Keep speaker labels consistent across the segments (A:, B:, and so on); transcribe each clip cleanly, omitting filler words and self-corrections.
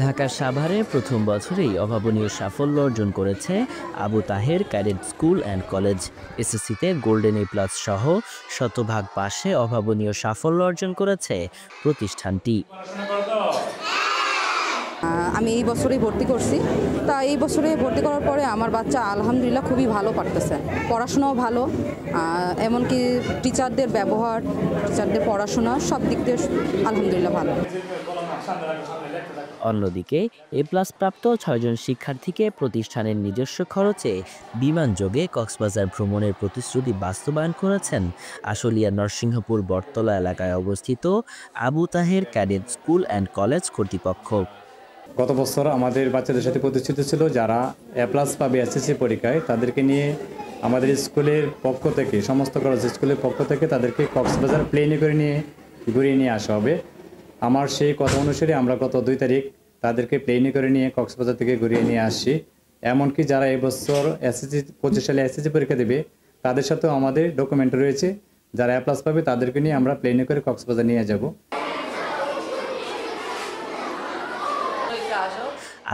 A: ঢাকার সাভারে প্রথম বছরেই অভাবনীয় সাফল্য অর্জন করেছে Abu Taher cadet school and college. এসএসসিতে গোল্ডেন এ প্লাস সহ শতভাগ পাশে অভাবনীয় সাফল্য অর্জন করেছে প্রতিষ্ঠানটি।
B: আমি এই বছরেই ভর্তি করছি। তা এই বছরে ভর্তি করার পরে আমার বাচ্চা আলহামদুলিল্লাহ খুবই ভালো পারতেছে, পড়াশোনাও ভালো, এমনকি টিচারদের ব্যবহার, টিচারদের পড়াশোনা সব দিক দিয়ে আলহামদুলিল্লাহ ভালো।
A: অন্যদিকে এ প্লাস প্রাপ্ত ৬ জন শিক্ষার্থীকে প্রতিষ্ঠানের নিজস্ব খরচে বিমানযোগে কক্সবাজার ভ্রমণের প্রতিশ্রুতি বাস্তবায়ন করেছেন আশুলিয়ার নরসিংহপুর বটতলা এলাকায় অবস্থিত Abu Taher cadet school and college কর্তৃপক্ষ।
C: গত বছর আমাদের বাচ্চাদের সাথে প্রতিশ্রুতি ছিল যারা এ প্লাস পাবে এসএসসি পরীক্ষায় তাদেরকে নিয়ে আমাদের স্কুলের পক্ষ থেকে, সমস্ত কলেজ স্কুলের পক্ষ থেকে তাদেরকে কক্সবাজার প্লেনে করে নিয়ে ঘুরিয়ে নিয়ে আসা হবে। আমার সেই কথা অনুসারে আমরা গত 2 তারিখ তাদেরকে প্লেনে করে নিয়ে কক্সবাজার থেকে ঘুরিয়ে নিয়ে আসছি। এমনকি যারা এবছর এসএসসি 25 সালে এসএসসি পরীক্ষা দেবে তাদের সাথেও আমাদের ডকুমেন্ট রয়েছে, যারা এ প্লাস পাবে তাদেরকে নিয়ে আমরা প্লেনে করে কক্সবাজার নিয়ে যাব।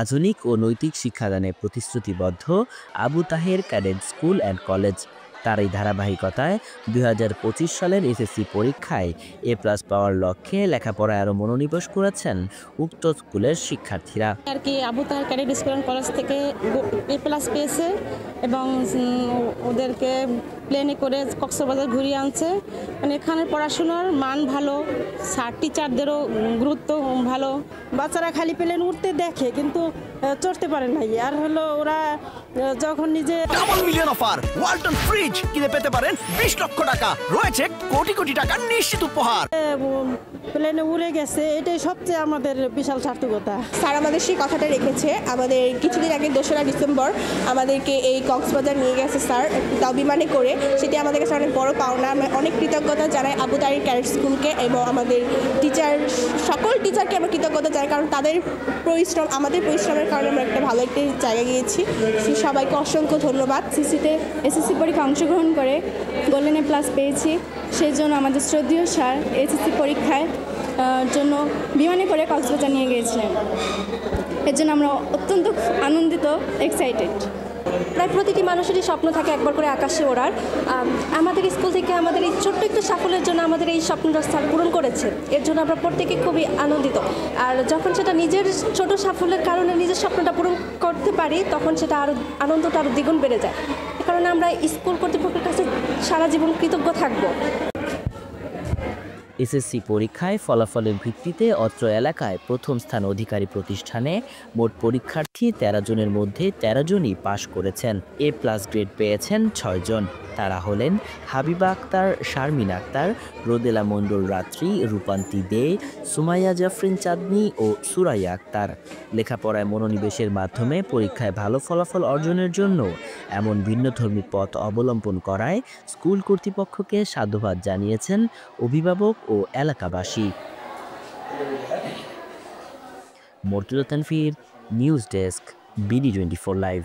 A: আধুনিক ও নৈতিক শিক্ষাদানে প্রতিশ্রুতিবদ্ধ Abu Taher cadet school and college. তার এই ধারাবাহিকতায় 2025 সালের এসএসসি পরীক্ষায় এ প্লাস পাওয়ার লক্ষ্যে লেখাপড়ায় আরও মনোনিবেশ করেছেন উক্ত স্কুলের শিক্ষার্থীরা।
D: আর কি Abu Taher cadet school and college থেকে এ প্লাস পেয়েছে এবং ওদেরকে প্লেনে করে কক্সবাজার ঘুরিয়ে আনছে। মানে এখানে পড়াশোনার মান ভালো, স্যার টিচারদেরও গুরুত্ব ভালো। বাচ্চারা খালি প্লেন উঠতে দেখে কিন্তু চড়তে পারে নাই। আর হলো ওরা যখন নিজে
E: double million offer Walton fridge কিনে পেতে পারেন 20 লক্ষ টাকা, রয়েছে কোটি কোটি টাকার নিশ্চিত উপহার।
D: প্লেনে উড়ে গেছে, এটাই সবচেয়ে আমাদের বিশাল সার্থকতা।
F: স্যার আমাদের সেই কথাটা রেখেছে। আমাদের কিছুদিন আগে 2রা ডিসেম্বর আমাদেরকে এই কক্সবাজার নিয়ে গেছে স্যার, তাও বিমানে করে। সেটি আমাদের কাছে অনেক বড় পাওনা। আমরা অনেক কৃতজ্ঞতা জানাই আবু তাহের ক্যাডেট স্কুলকে এবং আমাদের সকল টিচারকে আমরা কৃতজ্ঞতা জানাই, কারণ তাদের পরিশ্রম, আমাদের পরিশ্রমের কারণে আমরা একটা ভালো একটা জায়গায় গিয়েছি। সবাইকে অসংখ্য ধন্যবাদ।
G: এসএসসি পরীক্ষায় অংশগ্রহণ করে গোল্ডেন এ প্লাস পেয়েছি, সেই জন্য আমাদের শ্রদ্ধেয় স্যার এসএসসি পরীক্ষায় জন্য বিমানে করে কক্সবাজার নিয়ে গিয়েছিলেন। এর জন্য আমরা অত্যন্ত আনন্দিত, এক্সাইটেড।
H: প্রায় প্রতিটি মানুষেরই স্বপ্ন থাকে একবার করে আকাশে ওড়ার। আমাদের স্কুল থেকে আমাদের এই ছোট্ট একটু সাফল্যের জন্য আমাদের এই স্বপ্নটা স্যার পূরণ করেছে। এর জন্য আমরা প্রত্যেকে খুবই আনন্দিত। আর যখন সেটা নিজের ছোট সাফল্যের কারণে নিজের স্বপ্নটা পূরণ করতে পারি, তখন সেটা আনন্দটা আরও দ্বিগুণ বেড়ে যায়। এ কারণে আমরা স্কুল কর্তৃপক্ষের কাছে সারা জীবন কৃতজ্ঞ থাকব।
A: এসএসসি পরীক্ষায় ফলাফলের ভিত্তিতে অত্র এলাকায় প্রথম স্থান অধিকারী প্রতিষ্ঠানে মোট পরীক্ষার্থী 13 জনের মধ্যে 13 জনই পাশ করেছেন। এ প্লাস গ্রেড পেয়েছেন 6 জন। তারা হলেন হাবিবা আক্তার, শারমিন আক্তার, রোদেলা মণ্ডল রাত্রি, রূপান্তি দে, সুমাইয়া জাফরিন চাঁদনি ও সুরাইয়া আক্তার। লেখাপড়ায় মনোনিবেশের মাধ্যমে পরীক্ষায় ভালো ফলাফল অর্জনের জন্য এমন ভিন্নধর্মী পথ অবলম্বন করায় স্কুল কর্তৃপক্ষকে সাধুবাদ জানিয়েছেন অভিভাবক ও এলাকাবাসী। Mortuza Tanfir, news desk, BD24 live.